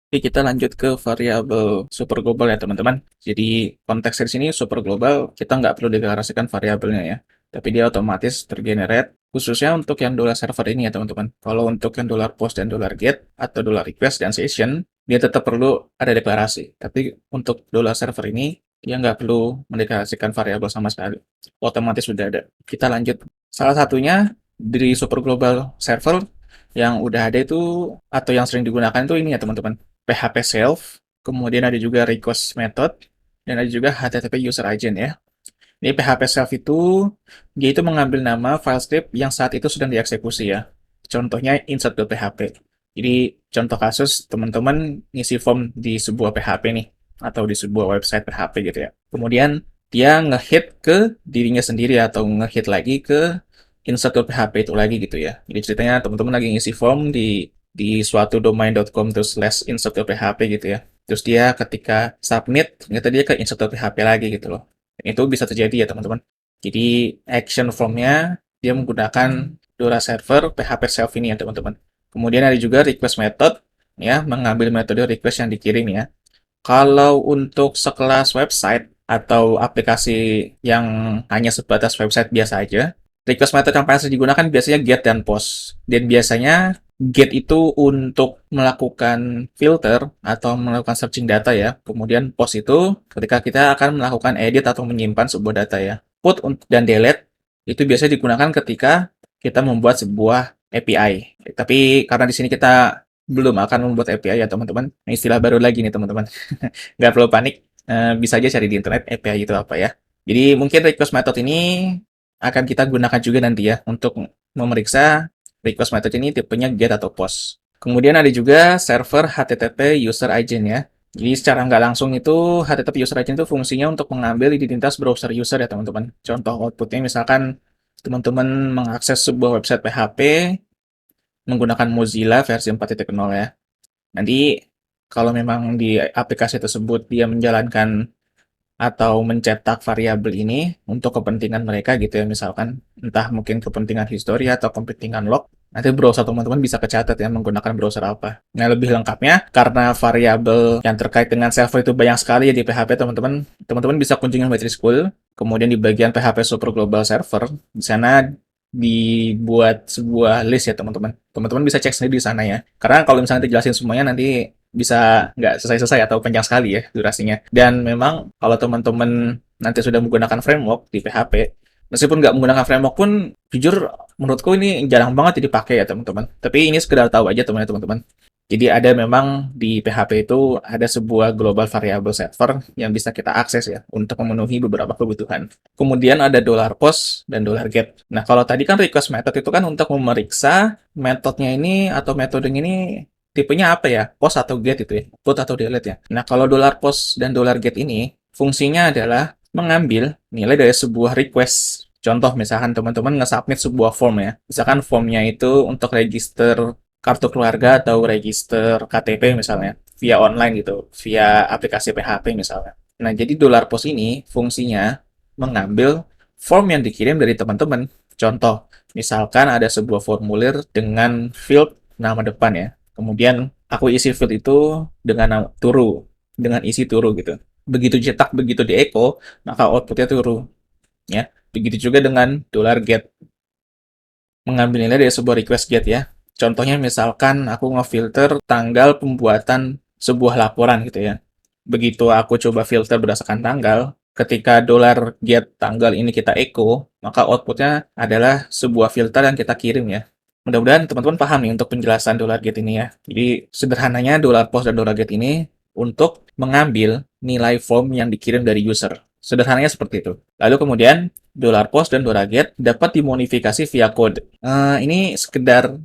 Oke, kita lanjut ke variabel super global ya teman-teman. Jadi konteks di sini super global, kita nggak perlu deklarasikan variabelnya ya. Tapi dia otomatis tergenerate, khususnya untuk yang dollar server ini ya teman-teman. Kalau untuk yang dollar post dan dollar get, atau dollar request dan session, dia tetap perlu ada deklarasi. Tapi untuk dollar server ini, dia nggak perlu mendeklarasikan variabel sama sekali. Otomatis sudah ada. Kita lanjut. Salah satunya dari super global server yang udah ada itu, atau yang sering digunakan itu ini ya teman-teman. PHP self, kemudian ada juga request method, dan ada juga HTTP user agent ya. Ini PHP self itu, dia itu mengambil nama file script yang saat itu sedang dieksekusi ya. Contohnya insert.php. Jadi contoh kasus teman-teman ngisi form di sebuah PHP nih, atau di sebuah website PHP gitu ya. Kemudian dia ngehit ke dirinya sendiri atau ngehit lagi ke insert.php itu lagi gitu ya. Jadi ceritanya teman-teman lagi ngisi form di suatu domain.com terus slash insert.php gitu ya. Terus dia ketika submit, ternyata dia ke insert.php lagi gitu loh. Dan itu bisa terjadi ya teman-teman. Jadi action formnya dia menggunakan Dora server PHP self ini ya teman-teman. Kemudian ada juga request method ya, mengambil metode request yang dikirim ya. Kalau untuk sekelas website atau aplikasi yang hanya sebatas website biasa aja, request method yang paling sering digunakan biasanya get dan post. Dan biasanya get itu untuk melakukan filter atau melakukan searching data ya. Kemudian post itu ketika kita akan melakukan edit atau menyimpan sebuah data ya. Put dan delete itu biasanya digunakan ketika kita membuat sebuah API. Tapi karena di sini kita belum akan membuat API ya teman-teman. Ini istilah baru lagi nih teman-teman. Nggak perlu panik, bisa aja cari di internet API itu apa ya. Jadi mungkin request method ini akan kita gunakan juga nanti ya untuk memeriksa request method ini tipenya get atau post. Kemudian ada juga server HTTP user agent ya. Jadi secara nggak langsung itu HTTP user agent itu fungsinya untuk mengambil identitas browser user ya teman-teman. Contoh outputnya misalkan teman-teman mengakses sebuah website PHP menggunakan Mozilla versi 4.0 ya. Nanti kalau memang di aplikasi tersebut dia menjalankan atau mencetak variabel ini untuk kepentingan mereka gitu ya, misalkan entah mungkin kepentingan history atau kepentingan log, nanti browser teman-teman bisa kecatat ya menggunakan browser apa. Nah, lebih lengkapnya karena variabel yang terkait dengan server itu banyak sekali ya di PHP teman-teman. Teman-teman bisa kunjungi Metri School, kemudian di bagian PHP Super Global Server, di sana dibuat sebuah list ya teman-teman. Teman-teman bisa cek sendiri di sana ya. Karena kalau misalnya dijelasin semuanya nanti bisa nggak selesai-selesai atau panjang sekali ya durasinya. Dan memang kalau teman-teman nanti sudah menggunakan framework di PHP, meskipun nggak menggunakan framework pun, jujur menurutku ini jarang banget dipakai ya teman-teman. Tapi ini sekedar tahu aja teman-teman. Jadi ada memang di PHP itu ada sebuah global variable server yang bisa kita akses ya untuk memenuhi beberapa kebutuhan. Kemudian ada dollar $post dan dollar $get. Nah, kalau tadi kan request method itu kan untuk memeriksa metodenya ini atau metodenya ini tipenya apa ya? Post atau get itu ya? Put atau delete ya? Nah, kalau dollar $post dan dollar $get ini fungsinya adalah mengambil nilai dari sebuah request. Contoh misalkan teman-teman nge-submit sebuah form ya. Misalkan formnya itu untuk register kartu keluarga atau register KTP misalnya via online gitu, via aplikasi PHP misalnya. Nah, jadi dollar post ini fungsinya mengambil form yang dikirim dari teman-teman. Contoh, misalkan ada sebuah formulir dengan field nama depan ya. Kemudian aku isi field itu dengan nama turu, dengan isi turu gitu. Begitu cetak, begitu di echo, maka outputnya turu. Ya, begitu juga dengan dollar $get, mengambil nilai dari sebuah request get ya. Contohnya misalkan aku ngefilter tanggal pembuatan sebuah laporan gitu ya. Begitu aku coba filter berdasarkan tanggal, ketika dollar get tanggal ini kita echo, maka outputnya adalah sebuah filter yang kita kirim ya. Mudah-mudahan teman-teman paham nih untuk penjelasan dollar get ini ya. Jadi sederhananya dollar post dan dollar get ini untuk mengambil nilai form yang dikirim dari user. Sederhananya seperti itu. Lalu kemudian dollar post dan dollar get dapat dimodifikasi via code. Ini sekedar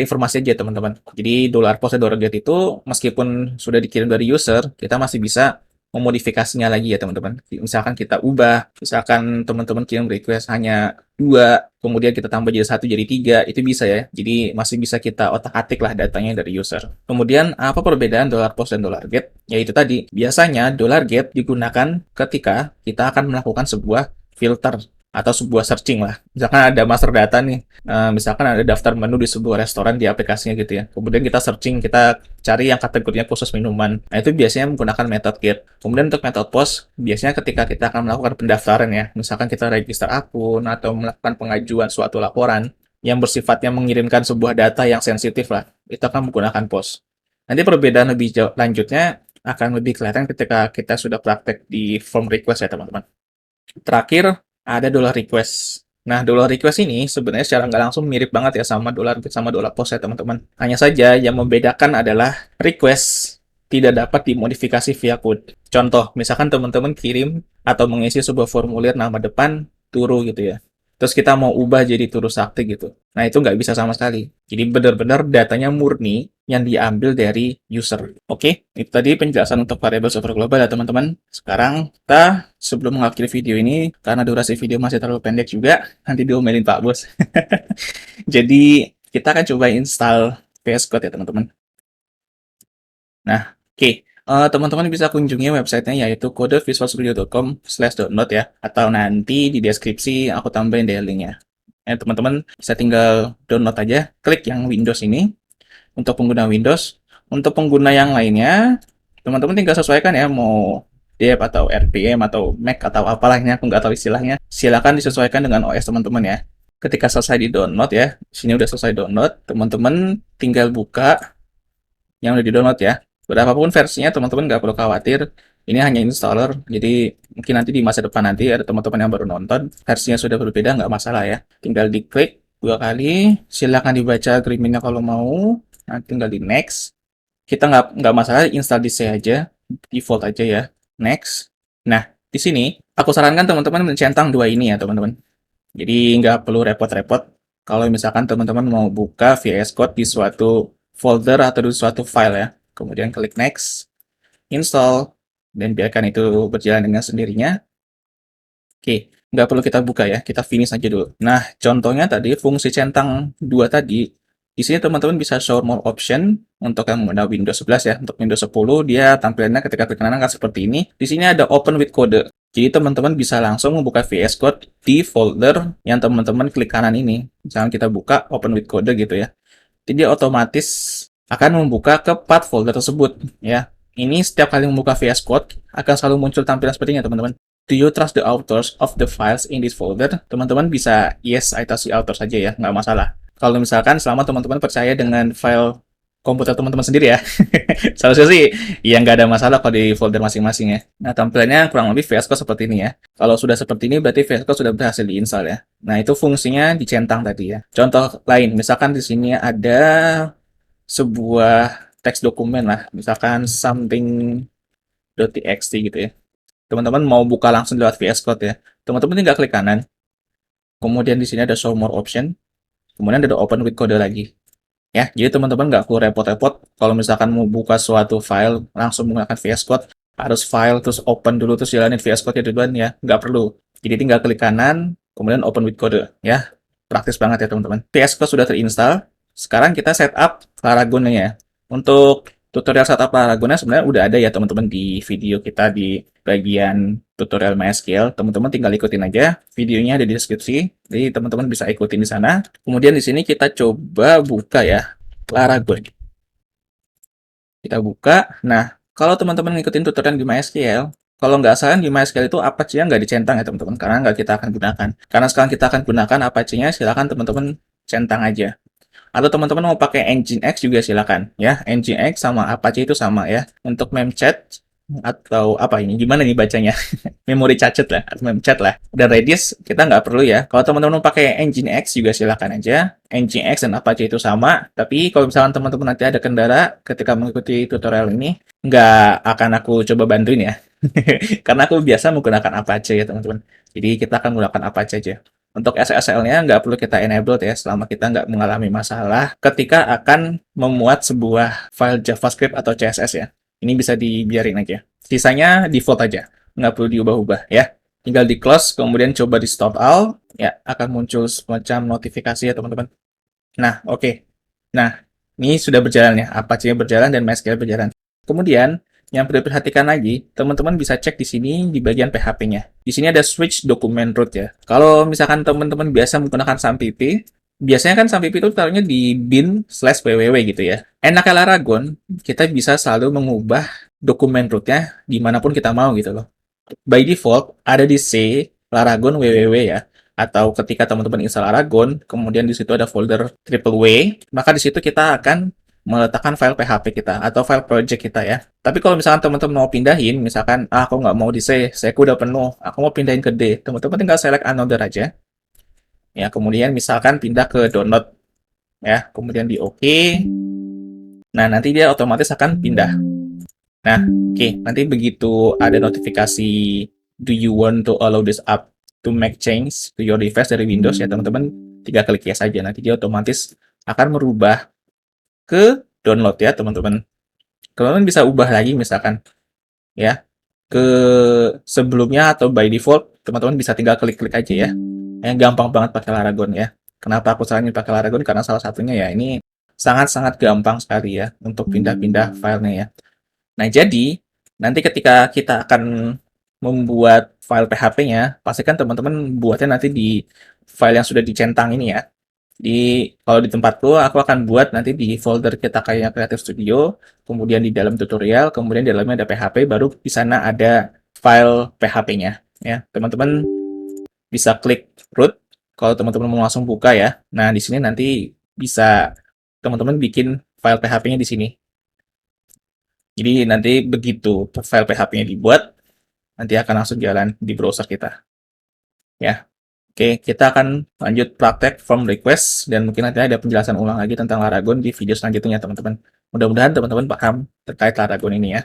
informasi aja teman-teman. Jadi dollar post dan dollar get itu meskipun sudah dikirim dari user, kita masih bisa memodifikasinya lagi ya teman-teman. Misalkan kita ubah, misalkan teman-teman kirim request hanya 2, kemudian kita tambah jadi 1 jadi 3, itu bisa ya. Jadi masih bisa kita otak-atik lah datanya dari user. Kemudian apa perbedaan dollar post dan dollar get? Yaitu tadi, biasanya dollar get digunakan ketika kita akan melakukan sebuah filter atau sebuah searching lah. Misalkan ada master data nih, misalkan ada daftar menu di sebuah restoran di aplikasinya gitu ya. Kemudian kita searching, kita cari yang kategorinya khusus minuman. Nah, itu biasanya menggunakan method get. Kemudian untuk method post, biasanya ketika kita akan melakukan pendaftaran ya, misalkan kita register akun atau melakukan pengajuan suatu laporan yang bersifatnya mengirimkan sebuah data yang sensitif lah, itu akan menggunakan post. Nanti perbedaan lebih jauh lanjutnya akan lebih kelihatan ketika kita sudah praktek di form request ya teman-teman. Terakhir, ada dollar request. Nah, dollar request ini sebenarnya secara nggak langsung mirip banget ya sama dollar post ya teman-teman. Hanya saja yang membedakan adalah request tidak dapat dimodifikasi via code. Contoh, misalkan teman-teman kirim atau mengisi sebuah formulir nama depan Turu gitu ya. Terus kita mau ubah jadi Turu Sakti gitu. Nah, itu nggak bisa sama sekali. Jadi benar-benar datanya murni yang diambil dari user. Oke, itu tadi penjelasan untuk variabel super global ya teman-teman. Sekarang kita sebelum mengakhiri video ini, karena durasi video masih terlalu pendek juga, nanti diomelin Pak Bos. Jadi kita akan coba install VS Code ya teman-teman. Nah, oke. Teman-teman bisa kunjungi websitenya yaitu kodevisualstudio.com/download ya. Atau nanti di deskripsi aku tambahin deh linknya. Teman-teman bisa tinggal download aja, klik yang Windows ini untuk pengguna Windows. Untuk pengguna yang lainnya, teman-teman tinggal sesuaikan ya, mau dev atau RPM atau Mac atau apalah ini, aku nggak tahu istilahnya. Silakan disesuaikan dengan OS teman-teman ya. Ketika selesai di download ya, sini udah selesai download, teman-teman tinggal buka yang udah di download ya. Berapapun versinya, teman-teman nggak perlu khawatir. Ini hanya installer, jadi mungkin nanti di masa depan nanti ada teman-teman yang baru nonton, versinya sudah berbeda, nggak masalah ya. Tinggal diklik 2 kali, silakan dibaca agreement-nya kalau mau, nanti tinggal di next. Kita nggak masalah install di C aja, default aja ya. Next. Nah, di sini aku sarankan teman-teman mencentang dua ini ya teman-teman. Jadi nggak perlu repot-repot. Kalau misalkan teman-teman mau buka VS Code di suatu folder atau di suatu file ya. Kemudian klik next, install, dan biarkan itu berjalan dengan sendirinya. Oke, nggak perlu kita buka ya, kita finish aja dulu. Nah, contohnya tadi fungsi centang 2 tadi, di sini teman-teman bisa show more option untuk yang menggunakan Windows 11 ya. Untuk Windows 10 dia tampilannya ketika klik kanan akan seperti ini. Di sini ada open with code. Jadi teman-teman bisa langsung membuka VS Code di folder yang teman-teman klik kanan ini. Misalnya kita buka open with code gitu ya. Jadi dia otomatis akan membuka ke path folder tersebut ya. Ini setiap kali membuka VS Code akan selalu muncul tampilan seperti ini teman-teman. Do you trust the authors of the files in this folder? Teman-teman bisa yes, I trust the authors saja ya, nggak masalah. Kalau misalkan selama teman-teman percaya dengan file komputer teman-teman sendiri ya. Seharusnya sih ya nggak ada masalah kalau di folder masing-masing ya. Nah, tampilannya kurang lebih VS Code seperti ini ya. Kalau sudah seperti ini berarti VS Code sudah berhasil diinstal ya. Nah, itu fungsinya dicentang tadi ya. Contoh lain, misalkan di sini ada sebuah teks dokumen lah, misalkan something.txt gitu ya. Teman-teman mau buka langsung lewat VS Code ya. Teman-teman tinggal klik kanan. Kemudian di sini ada show more option. Kemudian ada open with code lagi. Ya, jadi teman-teman nggak perlu repot-repot kalau misalkan mau buka suatu file langsung menggunakan VS Code, harus file terus open dulu terus jalanin VS Code ya duluan ya, nggak perlu. Jadi tinggal klik kanan, kemudian open with code ya. Praktis banget ya teman-teman. VS Code sudah terinstall. Sekarang kita setup Laragonnya ya. Untuk tutorial setup Laragonnya sebenarnya udah ada ya teman-teman di video kita di bagian tutorial MySQL. Teman-teman tinggal ikutin aja. Videonya ada di deskripsi. Jadi teman-teman bisa ikutin di sana. Kemudian di sini kita coba buka ya Laragon. Kita buka. Nah, kalau teman-teman ngikutin tutorial di MySQL, kalau nggak salah di MySQL itu Apache-nya nggak dicentang ya teman-teman, karena nggak kita akan gunakan. Karena sekarang kita akan gunakan Apache-nya, silakan teman-teman centang aja. Atau teman-teman mau pakai Nginx juga silakan ya. Nginx sama Apache itu sama ya. Untuk memchat atau apa ini? Gimana nih bacanya? Memori cacet lah, atau memchat lah. Dan Redis kita nggak perlu ya. Kalau teman-teman pakai Nginx juga silakan aja. Nginx dan Apache itu sama. Tapi kalau misalkan teman-teman nanti ada kendala ketika mengikuti tutorial ini, nggak akan aku coba bantuin ya. Karena aku biasa menggunakan Apache ya teman-teman. Jadi kita akan menggunakan Apache aja. Untuk SSL-nya nggak perlu kita enable ya selama kita nggak mengalami masalah ketika akan memuat sebuah file JavaScript atau CSS ya. Ini bisa dibiarin aja. Sisanya default aja, nggak perlu diubah-ubah ya. Tinggal di close, kemudian coba di stop all, ya akan muncul semacam notifikasi ya teman-teman. Nah, oke. Nah, ini sudah berjalan ya, Apache berjalan dan MySQL berjalan. Kemudian yang perlu diperhatikan lagi, teman-teman bisa cek di sini di bagian PHP-nya. Di sini ada switch document root ya. Kalau misalkan teman-teman biasa menggunakan SAMPP, biasanya kan SAMPP itu taruhnya di bin/www gitu ya. Enaknya Laragon, kita bisa selalu mengubah dokumen root-nya dimanapun kita mau gitu loh. By default, ada di C, Laragon www ya. Atau ketika teman-teman install Laragon, kemudian di situ ada folder triple W, maka di situ kita akan meletakkan file PHP kita atau file project kita ya. Tapi kalau misalkan teman-teman mau pindahin, misalkan aku nggak mau di C ku udah penuh, aku mau pindahin ke D, teman-teman tinggal select another aja. Ya, kemudian misalkan pindah ke download ya, kemudian di OK. Nah, nanti dia otomatis akan pindah. Nah, oke, nanti begitu ada notifikasi do you want to allow this app to make change to your device dari Windows ya teman-teman, tinggal klik yes aja, nanti dia otomatis akan merubah ke download ya teman-teman. Kalian bisa ubah lagi misalkan ya ke sebelumnya atau by default, teman-teman bisa tinggal klik-klik aja ya. Yang gampang banget pakai Laragon ya. Kenapa aku saranin pakai Laragon? Karena salah satunya ya ini sangat-sangat gampang sekali ya untuk pindah-pindah filenya ya. Nah, jadi nanti ketika kita akan membuat file PHP-nya, pastikan teman-teman buatnya nanti di file yang sudah dicentang ini ya. Kalau di tempatku, aku akan buat nanti di folder kita kayak Creative Studio, kemudian di dalam tutorial, kemudian di dalamnya ada PHP, baru di sana ada file PHP-nya. Ya, teman-teman bisa klik root kalau teman-teman mau langsung buka ya. Nah, di sini nanti bisa teman-teman bikin file PHP-nya di sini. Jadi nanti begitu file PHP-nya dibuat, nanti akan langsung jalan di browser kita. Ya, oke, kita akan lanjut praktek form request dan mungkin nanti ada penjelasan ulang lagi tentang Laragon di video selanjutnya, teman-teman. Mudah-mudahan teman-teman paham terkait Laragon ini ya.